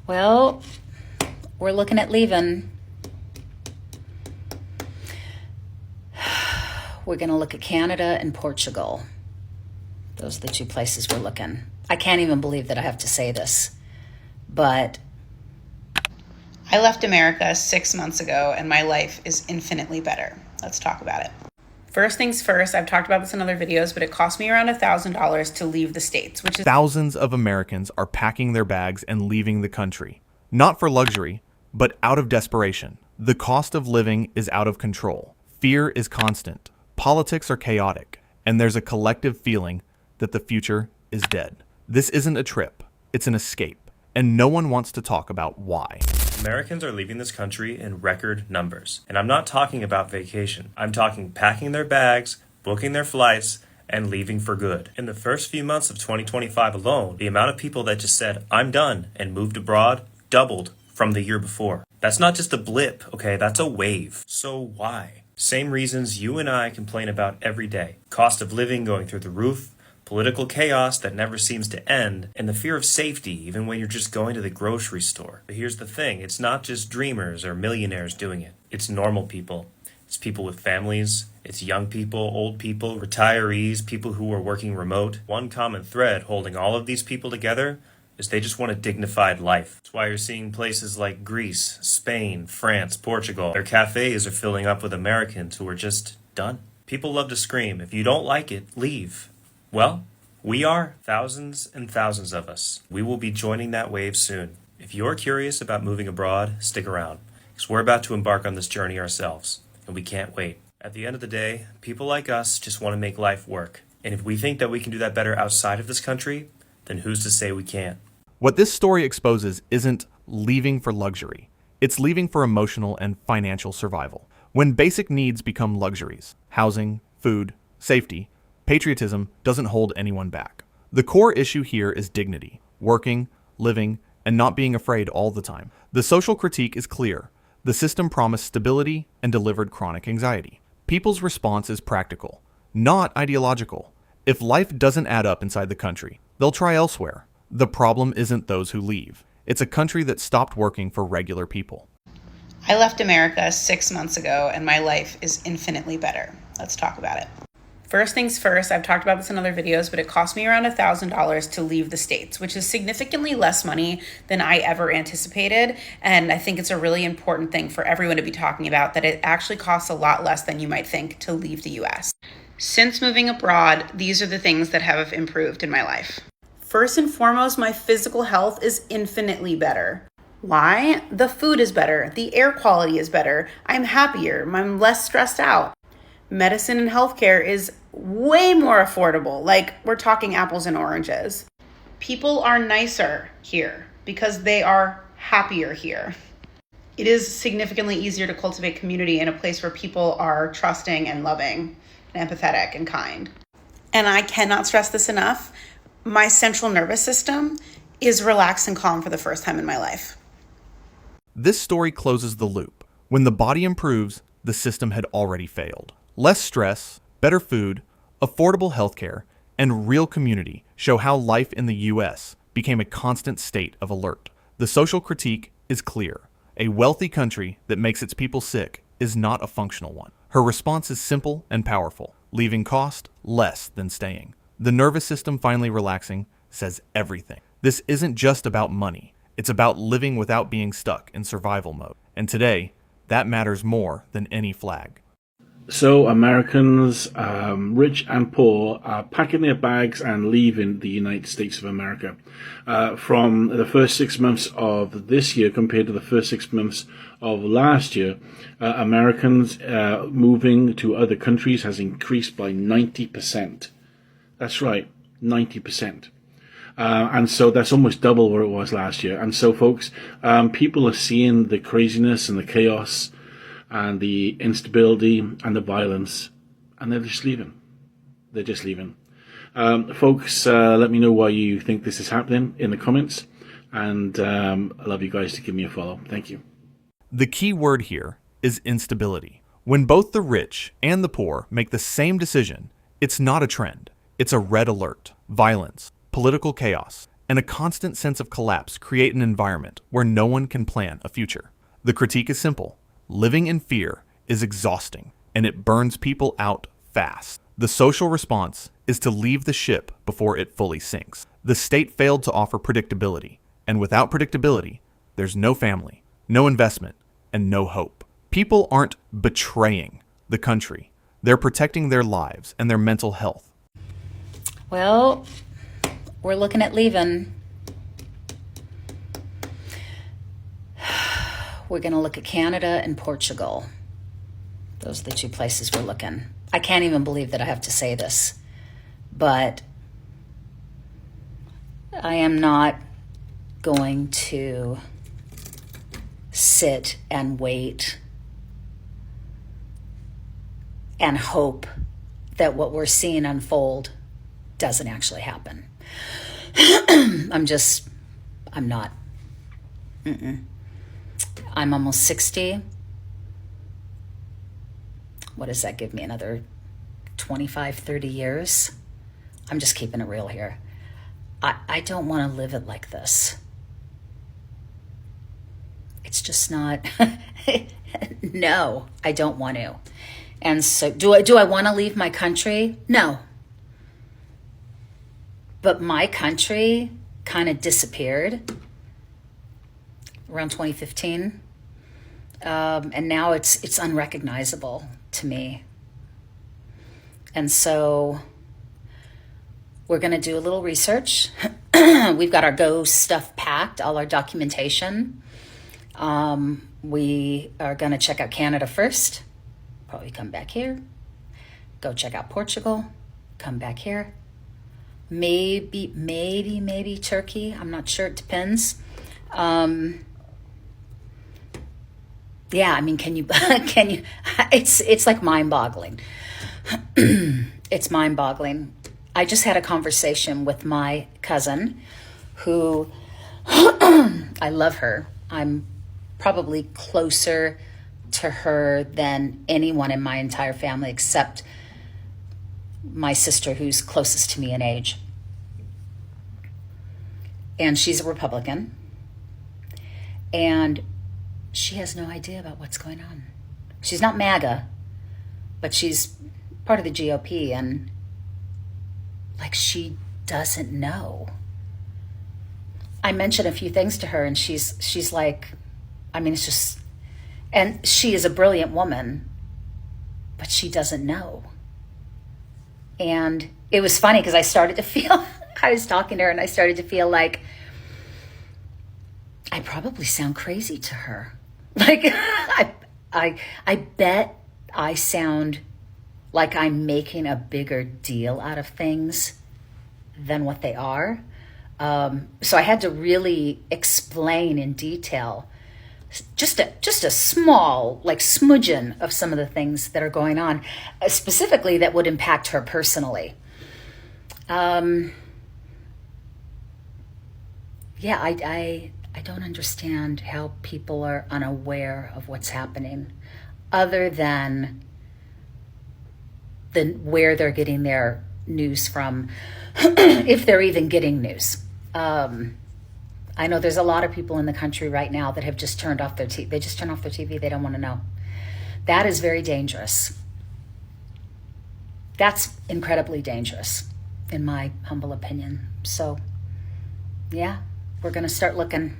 Well, we're looking at leaving. We're going to look at Canada and Portugal. Those are the two places we're looking. I can't even believe that I have to say this, but I left America 6 months ago and my life is infinitely better. Let's talk about it. First things first, I've talked about this in other videos, but it cost me around $1,000 to leave the States, which is... Thousands of Americans are packing their bags and leaving the country. Not for luxury, but out of desperation. The cost of living is out of control. Fear is constant. Politics are chaotic. And there's a collective feeling that the future is dead. This isn't a trip. It's an escape. And no one wants to talk about why. Americans are leaving this country in record numbers. And I'm not talking about vacation. I'm talking packing their bags, booking their flights, and leaving for good. In the first few months of 2025 alone, the amount of people that just said, "I'm done," and moved abroad doubled from the year before. That's not just a blip, okay? That's a wave. So why? Same reasons you and I complain about every day. Cost of living going through the roof, political chaos that never seems to end, and the fear of safety even when you're just going to the grocery store. But here's the thing, it's not just dreamers or millionaires doing it. It's normal people. It's people with families. It's young people, old people, retirees, people who are working remote. One common thread holding all of these people together is they just want a dignified life. That's why you're seeing places like Greece, Spain, France, Portugal. Their cafes are filling up with Americans who are just done. People love to scream, "If you don't like it, leave." Well, we are, thousands and thousands of us. We will be joining that wave soon. If you're curious about moving abroad, stick around, because we're about to embark on this journey ourselves, and we can't wait. At the end of the day, people like us just want to make life work. And if we think that we can do that better outside of this country, then who's to say we can't? What this story exposes isn't leaving for luxury. It's leaving for emotional and financial survival. When basic needs become luxuries, housing, food, safety, patriotism doesn't hold anyone back. The core issue here is dignity, working, living, and not being afraid all the time. The social critique is clear. The system promised stability and delivered chronic anxiety. People's response is practical, not ideological. If life doesn't add up inside the country, they'll try elsewhere. The problem isn't those who leave. It's a country that stopped working for regular people. I left America 6 months ago and my life is infinitely better. Let's talk about it. First things first, I've talked about this in other videos, but it cost me around $1,000 to leave the States, which is significantly less money than I ever anticipated. And I think it's a really important thing for everyone to be talking about, that it actually costs a lot less than you might think to leave the US. Since moving abroad, these are the things that have improved in my life. First and foremost, my physical health is infinitely better. Why? The food is better. The air quality is better. I'm happier. I'm less stressed out. Medicine and healthcare is way more affordable. Like, we're talking apples and oranges. People are nicer here because they are happier here. It is significantly easier to cultivate community in a place where people are trusting and loving and empathetic and kind. And I cannot stress this enough. My central nervous system is relaxed and calm for the first time in my life. This story closes the loop. When the body improves, the system had already failed. Less stress, better food, affordable healthcare, and real community show how life in the US became a constant state of alert. The social critique is clear. A wealthy country that makes its people sick is not a functional one. Her response is simple and powerful, leaving cost less than staying. The nervous system finally relaxing says everything. This isn't just about money. It's about living without being stuck in survival mode. And today, that matters more than any flag. So Americans, rich and poor, are packing their bags and leaving the United States of America. From the first 6 months of this year compared to the first 6 months of last year, Americans moving to other countries has increased by 90%. That's right, 90%. And so that's almost double what it was last year. And so, folks, people are seeing the craziness and the chaos and the instability and the violence, and they're just leaving. They're just leaving. Folks, let me know why you think this is happening in the comments, and I'd love you guys to give me a follow. Thank you. The key word here is instability. When both the rich and the poor make the same decision, it's not a trend. It's a red alert. Violence, political chaos, and a constant sense of collapse create an environment where no one can plan a future. The critique is simple. Living in fear is exhausting, and it burns people out fast. The social response is to leave the ship before it fully sinks. The state failed to offer predictability, and without predictability, there's no family, no investment, and no hope. People aren't betraying the country. They're protecting their lives and their mental health. Well, we're looking at leaving. We're going to look at Canada and Portugal. Those are the two places we're looking. I can't even believe that I have to say this, but I am not going to sit and wait and hope that what we're seeing unfold doesn't actually happen. I'm not. I'm almost 60. What does that give me? Another 25, 30 years? I'm just keeping it real here. I don't want to live it like this. It's just not. No, I don't want to. And so do I want to leave my country? No. But my country kind of disappeared around 2015. And now it's unrecognizable to me. And so we're going to do a little research. We've got our Go stuff packed, all our documentation. We are going to check out Canada first. Probably come back here. Go check out Portugal. Come back here. Maybe Turkey. I'm not sure. It depends. Yeah, I mean, can you, it's like mind-boggling. It's mind-boggling. I just had a conversation with my cousin who, I love her. I'm probably closer to her than anyone in my entire family except my sister, who's closest to me in age. And she's a Republican. And she has no idea about what's going on. She's not MAGA, but she's part of the GOP, and she doesn't know. I mentioned a few things to her, and she's like, I mean, it's just, and she is a brilliant woman, but she doesn't know. And it was funny because I started to feel, I was talking to her and I started to feel like I probably sound crazy to her. I bet I sound like I'm making a bigger deal out of things than what they are. So I had to really explain in detail just a small, smudgeon of some of the things that are going on, specifically that would impact her personally. Yeah, I don't understand how people are unaware of what's happening, other than where they're getting their news from, if they're even getting news. I know there's a lot of people in the country right now that have just turned off their TV. They just turn off their TV. They don't want to know. That is very dangerous. That's incredibly dangerous, in my humble opinion. So, yeah, we're going to start looking.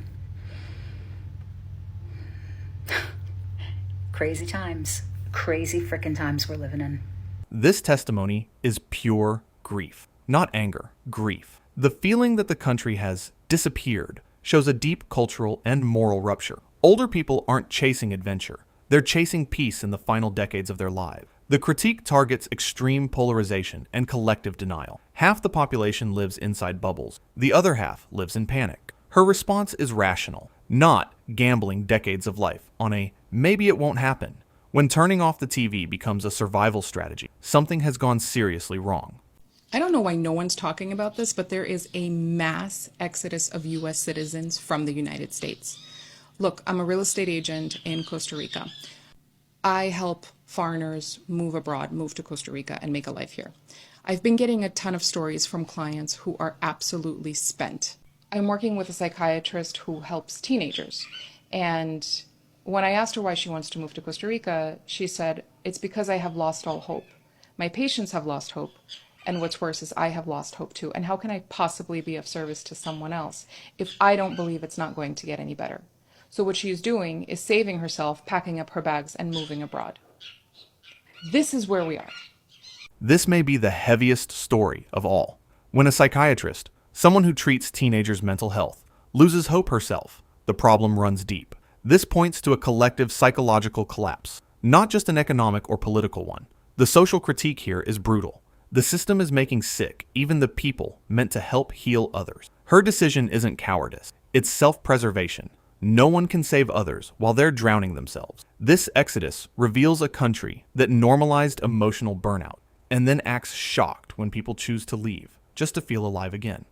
Crazy times. Crazy frickin' times we're living in. This testimony is pure grief, not anger, grief. The feeling that the country has disappeared shows a deep cultural and moral rupture. Older people aren't chasing adventure. They're chasing peace in the final decades of their lives. The critique targets extreme polarization and collective denial. Half the population lives inside bubbles. The other half lives in panic. Her response is rational, not gambling decades of life on a maybe it won't happen. When turning off the TV becomes a survival strategy, something has gone seriously wrong. I don't know why no one's talking about this, but there is a mass exodus of U.S. citizens from the United States. Look, I'm a real estate agent in Costa Rica. I help foreigners move abroad, move to Costa Rica, and make a life here. I've been getting a ton of stories from clients who are absolutely spent. I'm working with a psychiatrist who helps teenagers. And when I asked her why she wants to move to Costa Rica, she said, it's because I have lost all hope. My patients have lost hope. And what's worse is I have lost hope too. And how can I possibly be of service to someone else if I don't believe it's not going to get any better? So what she is doing is saving herself, packing up her bags, and moving abroad. This is where we are. This may be the heaviest story of all. When a psychiatrist, someone who treats teenagers' mental health, loses hope herself, the problem runs deep. This points to a collective psychological collapse, not just an economic or political one. The social critique here is brutal. The system is making sick even the people meant to help heal others. Her decision isn't cowardice, it's self-preservation. No one can save others while they're drowning themselves. This exodus reveals a country that normalized emotional burnout and then acts shocked when people choose to leave just to feel alive again.